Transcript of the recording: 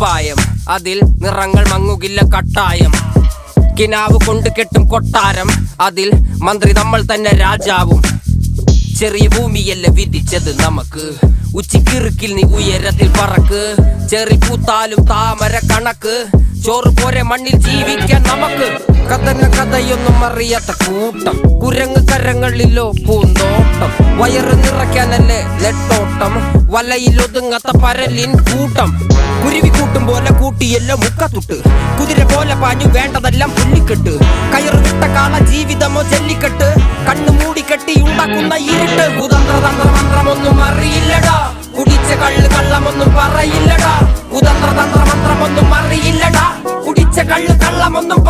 കുപ്പായം, അതിൽ നിറങ്ങൾ മങ്ങുകില്ല കട്ടായം. കിനാവ് കൊണ്ട് കെട്ടും കൊട്ടാരം, അതിൽ മന്ത്രി നമ്മൾ തന്നെ രാജാവും. ചെറിയ ഭൂമിയല്ല വിധിച്ചത് നമുക്ക്, ഉച്ചിക്കിറുക്കിൽ നീ ഉയരത്തിൽ പറക്ക്. ചെറി പൂത്താലും താമര കണക്ക്, ചോറ് പോരെ മണ്ണിൽ ജീവിക്കാൻ നമുക്ക്. കഥയൊന്നും അറിയാത്ത കൂട്ടം, കുരങ്ങ് കരങ്ങളിലോ പൂന്തോട്ടം. വയറ് നിറയ്ക്കാനല്ലേ നെട്ടോട്ടം, വലയിൽ ഒതുങ്ങാത്ത പരലിൻ കൂട്ടം. കുരുവി കൂട്ടും പോലെ കൂട്ടിയല്ലോ മുക്കത്തുട്ട്, കുതിര പോലെ പാഞ്ഞു വേണ്ടതെല്ലാം പുള്ളിക്കെട്ട്. കയറ് വിട്ട കാള ജീവിതമോ ജല്ലിക്കെട്ട്, കണ്ണു മൂടിക്കെട്ടി ഉണ്ടാക്കുന്ന ഇരുട്ട്. കുതന്ത്രതന്ത്രമന്ത്രമൊന്നും അറിയില്ലടാ, കുടിച്ച കള്ള് കള്ളമൊന്നും പറയില്ലടാ. കുതന്ത്രതന്ത്രമന്ത്രമൊന്നും അറിയില്ലടാ, കുടിച്ച കള്ള് കള്ളമൊന്നും